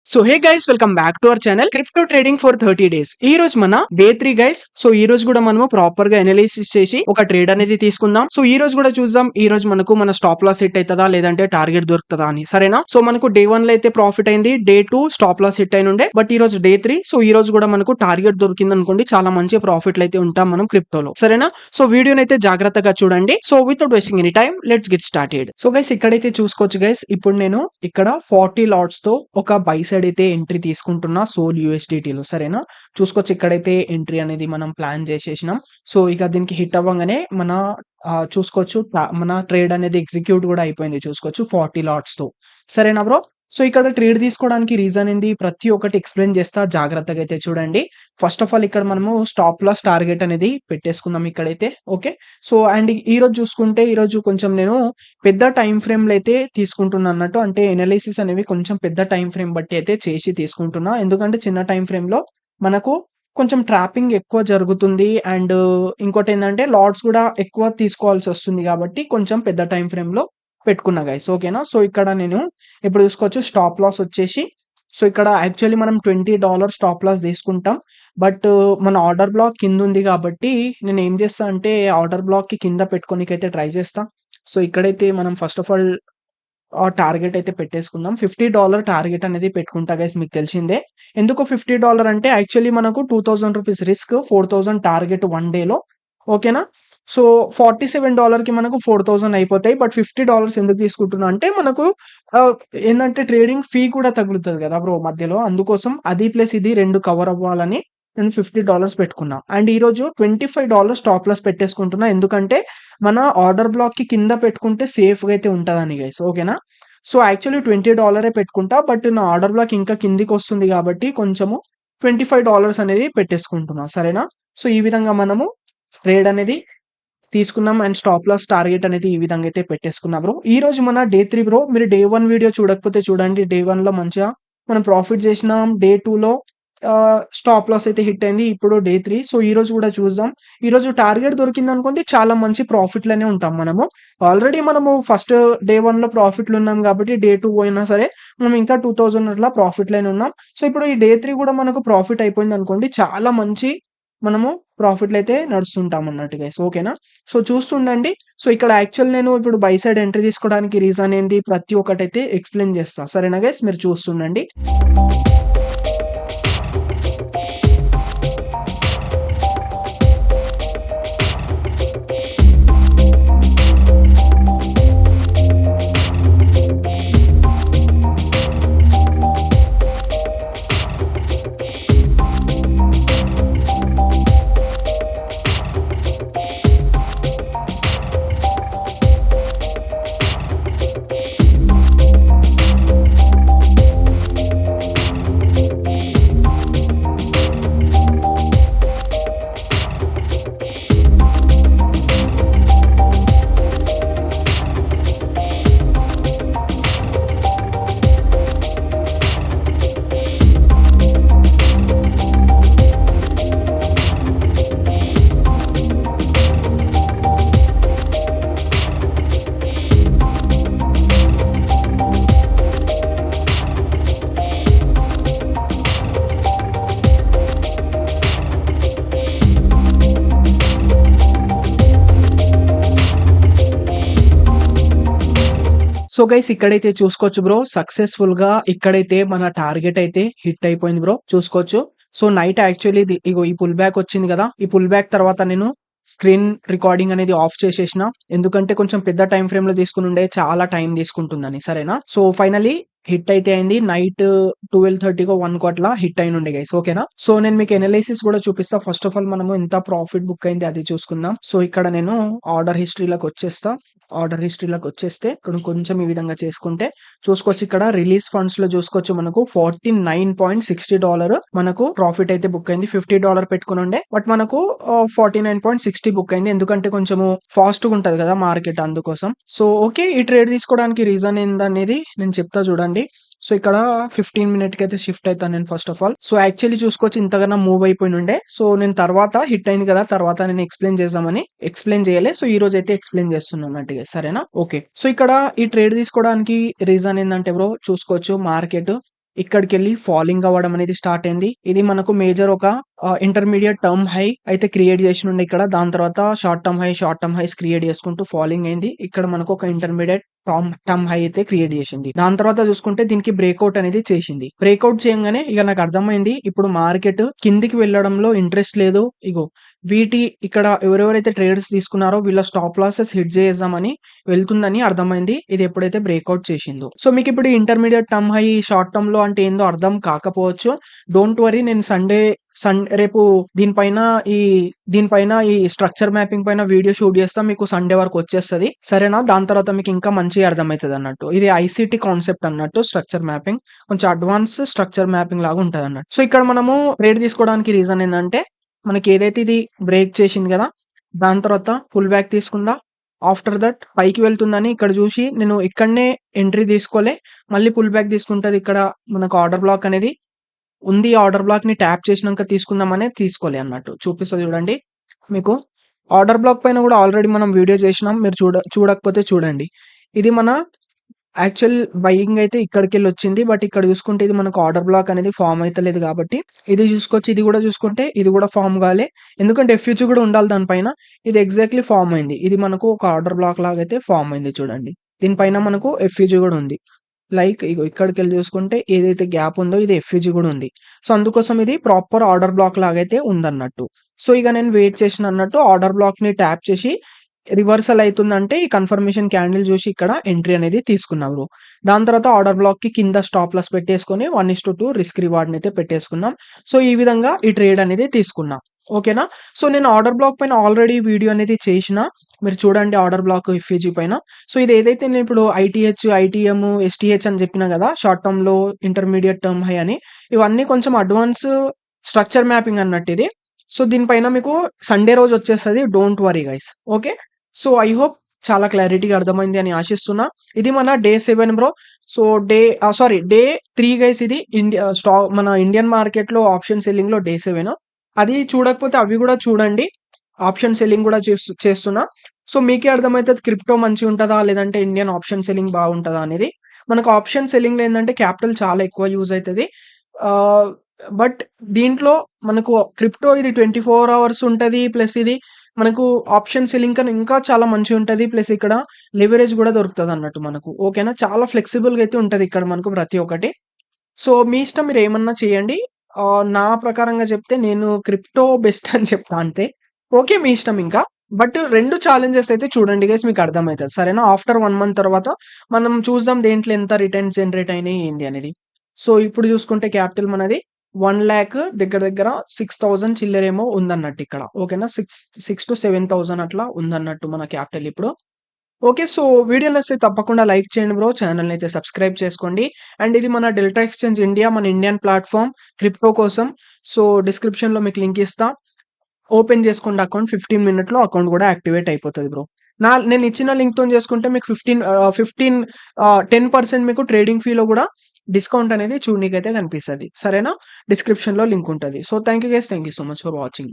So hey guys, welcome back to our channel crypto trading for 30 days. ఈ రోజు మన day 3 guys. So ఈ రోజు కూడా మనము ప్రాపర్ గా ఎనాలిసిస్ చేసి ఒక ట్రేడ్ అనేది తీసుకుందాం. సో ఈ రోజు కూడా చూద్దాం, ఈ రోజు మనకు మన స్టాప్ లాస్ హిట్ అవుతుందా లేదంటే టార్గెట్ దొరుకుతుందా అని. సరేనా? సో మనకు డే 1 లో అయితే ప్రాఫిట్ అయింది, డే 2 స్టాప్ లాస్ హిట్ అయిన ఉండే, బట్ ఈ రోజు డే 3. సో ఈ రోజు కూడా మనకు టార్గెట్ దొరికింది అనుకోండి, చాలా మంచి ప్రాఫిట్లు అయితే ఉంటాం మనం క్రిప్టోలో. సరేనా? సో వీడియోని అయితే జాగ్రత్తగా చూడండి. So without wasting any time let's get started. So guys, ఇక్కడైతే చూసుకోవచ్చు గైస్, ఇప్పుడు నేను ఇక్కడ 40 లాట్స్ తో ఒక బై సైడ్ అయితే ఎంట్రీ తీసుకుంటున్నా సోల్ యూఎస్డిటీలో. సరేనా? చూసుకోవచ్చు, ఇక్కడైతే ఎంట్రీ అనేది మనం ప్లాన్ చేసేసినాం. సో ఇక దీనికి హిట్ అవ్వగానే మన చూసుకోవచ్చు మన ట్రేడ్ అనేది ఎగ్జిక్యూట్ కూడా అయిపోయింది. చూసుకోవచ్చు 40 లాట్స్ తో. సరేనా బ్రో? సో ఇక్కడ ట్రేడ్ తీసుకోవడానికి రీజన్ ఏంది, ప్రతి ఒక్కటి ఎక్స్ప్లెయిన్ చేస్తా, జాగ్రత్తగా అయితే చూడండి. ఫస్ట్ ఆఫ్ ఆల్ ఇక్కడ మనము స్టాప్ లాస్ టార్గెట్ అనేది పెట్టేసుకుందాం ఇక్కడైతే. ఓకే. సో అండ్ ఈ రోజు చూసుకుంటే, ఈ రోజు కొంచెం నేను పెద్ద టైం ఫ్రేమ్‌లో అయితే తీసుకుంటున్నా అన్నట్టు. అంటే ఎనాలిసిస్ అనేవి కొంచెం పెద్ద టైం ఫ్రేమ్ బట్టి అయితే చేసి తీసుకుంటున్నా. ఎందుకంటే చిన్న టైం ఫ్రేమ్‌లో మనకు కొంచెం ట్రాపింగ్ ఎక్కువ జరుగుతుంది. అండ్ ఇంకోటేందంటే లాట్స్ కూడా ఎక్కువ తీసుకోవాల్సొస్తుంది కాబట్టి కొంచెం పెద్ద టైం ఫ్రేమ్‌లో పెట్టుకున్నా గైస్. ఓకేనా? సో ఇక్కడ నేను ఇప్పుడు చూసుకోవచ్చు స్టాప్ లాస్ వచ్చేసి, సో ఇక్కడ యాక్చువల్లీ మనం $20 స్టాప్ లాస్ తీసుకుంటాం. బట్ మన ఆర్డర్ బ్లాక్ కిందుంది కాబట్టి నేనేం చేస్తా అంటే ఆర్డర్ బ్లాక్‌కి కింద పెట్టుకోనీకైతే ట్రై చేస్తా. సో ఇక్కడైతే మనం ఫస్ట్ ఆఫ్ ఆల్ టార్గెట్ అయితే పెట్టేసుకుందాం. $50 టార్గెట్ అనేది పెట్టుకుంటా గైస్, మీకు తెలిసిందే. ఎందుకు $50 అంటే యాక్చువల్లీ మనకు రూ. 2000 రిస్క్, 4000 టార్గెట్ 1 డేలో. ఓకేనా? సో $47కి మనకు 4000 అయిపోతాయి. బట్ $50 ఎందుకు తీసుకుంటున్నా అంటే మనకు ఆహ్, ఏందంటే ట్రేడింగ్ ఫీ కూడా తగులుతది కదా బ్రో మధ్యలో. అందుకోసం అది ప్లస్ ఇది 2 కవర్ అవ్వాలని నేను $50 పెట్టుకున్నా. అండ్ ఈరోజు $25 స్టాప్ లాస్ పెట్టేసుకుంటున్నా. ఎందుకంటే మన ఆర్డర్ బ్లాక్‌కి కింద పెట్టుకుంటే సేఫ్‌గా అయితే ఉంటదని గైస్. ఓకేనా? సో యాక్చువల్లీ $20 పెట్టుకుంటా. బట్ నా ఆర్డర్ బ్లాక్ ఇంకా కిందికొస్తుంది కాబట్టి కొంచెము $25 అనేది పెట్టేసుకుంటున్నా. సరేనా? సో ఈ విధంగా మనము ట్రేడ్ అనేది తీసుకున్నాం. అండ్ స్టాప్ లాస్ టార్గెట్ అనేది ఈ విధంగా అయితే పెట్టేసుకున్నా బ్రో. ఈ రోజు మన డే 3 బ్రో. మీరు డే 1 వీడియో చూడకపోతే చూడండి. డే 1లో మంచిగా మనం ప్రాఫిట్ చేసినాం. డే 2లో స్టాప్ లాస్ అయితే హిట్ అయింది. ఇప్పుడు డే 3. సో ఈ రోజు కూడా చూద్దాం. ఈ రోజు టార్గెట్ దొరికిందనుకోండి, చాలా మంచి ప్రాఫిట్‌లోనే ఉంటాం మనము. ఆల్రెడీ మనము ఫస్ట్ డే 1లో ప్రాఫిట్‌లో ఉన్నాం కాబట్టి డే 2 పోయినా సరే మనం ఇంకా 2000 అట్లా ప్రాఫిట్‌లోనే ఉన్నాం. సో ఇప్పుడు ఈ డే 3 కూడా మనకు ప్రాఫిట్ అయిపోయిందనుకోండి, చాలా మంచి మనము ప్రాఫిట్‌లో అయితే నడుస్తుంటాం అన్నట్టు గైస్. ఓకేనా? సో చూస్తుండండి. సో ఇక్కడ యాక్చువల్ నేను ఇప్పుడు బై సైడ్ ఎంట్రీ తీసుకోవడానికి రీజన్ ఏంది, ప్రతి ఒక్కటైతే ఎక్స్‌ప్లెయిన్ చేస్తా. సరేనా గైస్? మీరు చూస్తుండండి. సో గైస్, ఇక్కడైతే చూసుకోవచ్చు బ్రో, సక్సెస్‌ఫుల్‌గా ఇక్కడైతే మన టార్గెట్ అయితే హిట్ అయిపోయింది బ్రో. చూసుకోవచ్చు. సో నైట్ యాక్చువల్లీ ఇగో ఈ పుల్ బ్యాక్ వచ్చింది కదా! ఈ పుల్ బ్యాక్ తర్వాత నేను స్క్రీన్ రికార్డింగ్ అనేది ఆఫ్ చేసేసిన. ఎందుకంటే కొంచెం పెద్ద టైమ్ ఫ్రేమ్‌లో తీసుకొనుండే, చాలా టైం తీసుకుంటుందని. సరేనా? సో ఫైనల్లీ హిట్ అయితే అయింది. నైట్ 12:30కో 1కో అట్లా హిట్ అయినుండే గైస్. ఓకేనా? సో నేను మీకు ఎనాలిసిస్ కూడా చూపిస్తా. ఫస్ట్ ఆఫ్ ఆల్ మనము ఎంత ప్రాఫిట్ బుక్ అయింది అది చూసుకుందాం. సో ఇక్కడ నేను ఆర్డర్ హిస్టరీలోకి వచ్చేస్తా. ఆర్డర్ హిస్టరీలోకి వచ్చేస్తే ఇక్కడ కొంచెం ఈ విధంగా చేసుకుంటే చూసుకోవచ్చు, ఇక్కడ రిలీజ్ ఫండ్స్ లో చూసుకోవచ్చు మనకు $49.60 మనకు ప్రాఫిట్ అయితే బుక్ అయింది. $50 పెట్టుకుని ఉండే, బట్ మనకు 49.60 బుక్ అయింది. ఎందుకంటే కొంచెము ఫాస్ట్ గా ఉంటది కదా మార్కెట్, అందుకోసం. సో ఓకే, ఈ ట్రేడ్ తీసుకోవడానికి రీజన్ ఏందనేది నేను చెప్తా చూడండి. సో ఇక్కడ 15 మినిట్ కి అయితే షిఫ్ట్ అవుతాను నేను first of all. So actually చూసుకోవచ్చు, ఇంతకన్నా మూవ్ అయిపోయి ఉండే. సో నేను తర్వాత హిట్ అయింది కదా, తర్వాత నేను ఎక్స్ప్లెయిన్ చేద్దామని ఎక్స్ప్లెయిన్ చేయలే. సో ఈ రోజు అయితే ఎక్స్ప్లెయిన్ చేస్తున్నాను అన్నట్టుగా. సరేనా? ఓకే. సో ఇక్కడ ఈ ట్రేడ్ తీసుకోవడానికి రీజన్ ఏంటంటే బ్రో, చూసుకోవచ్చు మార్కెట్ ఇక్కడికెళ్ళి ఫాలింగ్ అవ్వడం అనేది స్టార్ట్ అయింది. ఇది మనకు మేజర్ ఒక ఇంటర్మీడియేట్ టర్మ్ హై అయితే క్రియేట్ చేసినుండే ఇక్కడ. దాని తర్వాత షార్ట్ టర్మ్ హైస్ క్రియేట్ చేసుకుంటూ ఫాలింగ్ అయింది. ఇక్కడ మనకు ఒక ఇంటర్మీడియేట్ టర్మ్ హై అయితే క్రియేట్ చేసింది. దాని తర్వాత చూసుకుంటే దీనికి బ్రేక్అవుట్ అనేది చేసింది. బ్రేక్అవుట్ చేయంగానే ఇక నాకు అర్థమైంది ఇప్పుడు మార్కెట్ కిందికి వెళ్ళడంలో ఇంట్రెస్ట్ లేదు. ఇగో ఇక్కడ ఎవరెవరైతే ట్రేడర్స్ తీసుకున్నారో వీళ్ళ స్టాప్ లాసెస్ హిట్ చేద్దామని వెళ్తుందని అర్థమైంది. ఇది ఎప్పుడైతే బ్రేక్అవుట్ చేసిందో. సో మీకు ఇప్పుడు intermediate term high short term లో అంటే ఏందో అర్థం కాకపోవచ్చు. డోంట్ వరీ, నేను రేపు దీనిపైన ఈ స్ట్రక్చర్ మ్యాపింగ్ పైన వీడియో షూట్ చేస్తా, మీకు సండే వరకు వచ్చేస్తది. సరేనా? దాని తర్వాత మీకు ఇంకా మంచిగా అర్థమవుతది అన్నట్టు. ఇది ఐసిటి కాన్సెప్ట్ అన్నట్టు. స్ట్రక్చర్ మ్యాపింగ్ కొంచెం అడ్వాన్స్ స్ట్రక్చర్ మ్యాపింగ్ లాగా ఉంటది అన్నట్టు. సో ఇక్కడ మనము ట్రేడ్ తీసుకోవడానికి రీజన్ ఏంటంటే మనకి ఏదైతే ఇది బ్రేక్ చేసింది కదా, దాని తర్వాత పుల్ బ్యాక్ తీసుకుందా, ఆఫ్టర్ దట్ పైకి వెళ్తుందని ఇక్కడ చూసి నేను ఇక్కడనే ఎంట్రీ తీసుకోలే, మళ్ళీ పుల్ బ్యాక్ తీసుకుంటది. ఇక్కడ మనకు ఆర్డర్ బ్లాక్ అనేది ఉంది. ఆర్డర్ బ్లాక్ ని ట్యాప్ చేసినాక తీసుకుందామనే తీసుకోలే అన్నట్టు. చూపిస్తా చూడండి మీకు. ఆర్డర్ బ్లాక్ పైన కూడా ఆల్రెడీ మనం వీడియో చేసినాం. మీరు చూడకపోతే చూడండి. ఇది మన యాక్చువల్ బయింగ్ అయితే ఇక్కడికెళ్ళి వచ్చింది. బట్ ఇక్కడ చూసుకుంటే ఇది మనకు ఆర్డర్ బ్లాక్ అనేది ఫామ్ అయితలేదు కాబట్టి ఇది చూసుకోవచ్చు. ఇది కూడా చూసుకుంటే ఇది కూడా ఫామ్ కాలే, ఎందుకంటే ఎఫ్యూజీ కూడా ఉండాలి దానిపైన. ఇది ఎగ్జాక్ట్లీ ఫామ్ అయింది. ఇది మనకు ఒక ఆర్డర్ బ్లాక్ లాగా అయితే ఫామ్ అయింది చూడండి. దీనిపైన మనకు ఎఫ్యూజీ కూడా ఉంది. లైక్ ఇగో ఇక్కడికెళ్ళి చూసుకుంటే ఏదైతే గ్యాప్ ఉందో ఇది ఎఫ్యూజీ కూడా ఉంది. సో అందుకోసం ఇది ప్రాపర్ ఆర్డర్ బ్లాక్ లాగైతే ఉందన్నట్టు. సో ఇక నేను వెయిట్ చేసిన అన్నట్టు ఆర్డర్ బ్లాక్ ని ట్యాప్ చేసి రివర్సల్ అవుతుందంటే ఈ కన్ఫర్మేషన్ క్యాండిల్ చూసి ఇక్కడ ఎంట్రీ అనేది తీసుకున్నారు. దాని తర్వాత ఆర్డర్ బ్లాక్ కి కింద స్టాప్ లాస్ పెట్టేసుకొని 1:2 రిస్క్ రివార్డ్ అయితే పెట్టేసుకున్నాం. సో ఈ విధంగా ఈ ట్రేడ్ అనేది తీసుకున్నాం. ఓకేనా? సో నేను ఆర్డర్ బ్లాక్ పైన ఆల్రెడీ వీడియో అనేది చేసిన, మీరు చూడండి ఆర్డర్ బ్లాక్ ఎఫ్ఈజీ పైన. సో ఇది ఏదైతే నేను ఇప్పుడు ఐటీహెచ్, ఐటీఎం, ఎస్టీహెచ్ అని చెప్పిన కదా, షార్ట్ టర్మ్ లో, ఇంటర్మీడియట్ టర్మ్ హై అని, ఇవన్నీ కొంచెం అడ్వాన్స్ స్ట్రక్చర్ మ్యాపింగ్ అన్నట్టు ఇది. సో దీనిపైన మీకు సండే రోజు వచ్చేస్తుంది. Don't worry guys. Okay. So I hope చాలా క్లారిటీగా అర్థమైంది అని ఆశిస్తున్నా. ఇది మన day 7 bro. So day 3 guys. ఇది మన ఇండియన్ మార్కెట్ లో ఆప్షన్ సెల్లింగ్ లో డే 7. అది చూడకపోతే అవి కూడా చూడండి. ఆప్షన్ సెల్లింగ్ కూడా చేస్తున్నా. సో మీకే అర్థమవుతుంది క్రిప్టో మంచిగా ఉంటుందా లేదంటే ఇండియన్ ఆప్షన్ సెల్లింగ్ బాగుంటుందా అనేది. మనకు ఆప్షన్ సెల్లింగ్ లో ఏంటంటే క్యాపిటల్ చాలా ఎక్కువ యూజ్ అవుతుంది. బట్ దీంట్లో మనకు క్రిప్టో ఇది 24 అవర్స్ ఉంటది. ప్లస్ ఇది మనకు ఆప్షన్ సెల్లింగ్ కన్నా ఇంకా చాలా మంచిగా ఉంటది. ప్లస్ ఇక్కడ లెవరేజ్ కూడా దొరుకుతుంది అన్నట్టు మనకు. ఓకేనా? చాలా ఫ్లెక్సిబుల్ గా అయితే ఉంటది ఇక్కడ మనకు ప్రతి ఒక్కటి. సో మీ ఇష్టం, మీరు ఏమన్నా చేయండి. నా ప్రకారంగా చెప్తే నేను క్రిప్టో బెస్ట్ అని చెప్తా అంతే. ఓకే, మీ ఇష్టం ఇంకా. బట్ 2 ఛాలెంజెస్ అయితే చూడండి గైస్, మీకు అర్థమవుతుంది. సరేనా? ఆఫ్టర్ 1 మంత్ తర్వాత మనం చూద్దాం దేంట్లో ఎంత రిటర్న్స్ జనరేట్ అయినాయి ఏంది అనేది. సో ఇప్పుడు చూసుకుంటే క్యాపిటల్ మనది 1,00,000 దగ్గర దగ్గర 6,000 చిల్లరేమో ఉందన్నట్టు ఇక్కడ. ఓకేనా? 6 to 7,000 అట్లా ఉందన్నట్టు మన క్యాపిటల్ ఇప్పుడు. ఓకే. సో వీడియో నచ్చితే తప్పకుండా లైక్ చేయండి బ్రో. ఛానల్ అయితే సబ్స్క్రైబ్ చేసుకోండి. అండ్ ఇది మన డెల్టా ఎక్స్చేంజ్ ఇండియా, మన ఇండియన్ ప్లాట్ఫామ్ క్రిప్టో కోసం. సో డిస్క్రిప్షన్ లో మీకు లింక్ ఇస్తా. ఓపెన్ చేసుకోండి అకౌంట్. 15 మినిట్లో అకౌంట్ కూడా యాక్టివేట్ అయిపోతుంది బ్రో. నేను ఇచ్చిన లింక్ తో చేసుకుంటే మీకు 10% మీకు ట్రేడింగ్ ఫీలో కూడా డిస్కౌంట్ అనేది చూడనీకైతే కనిపిస్తుంది. సరేనా? డిస్క్రిప్షన్ లో లింక్ ఉంటుంది. So thank you guys. Thank you so much for watching.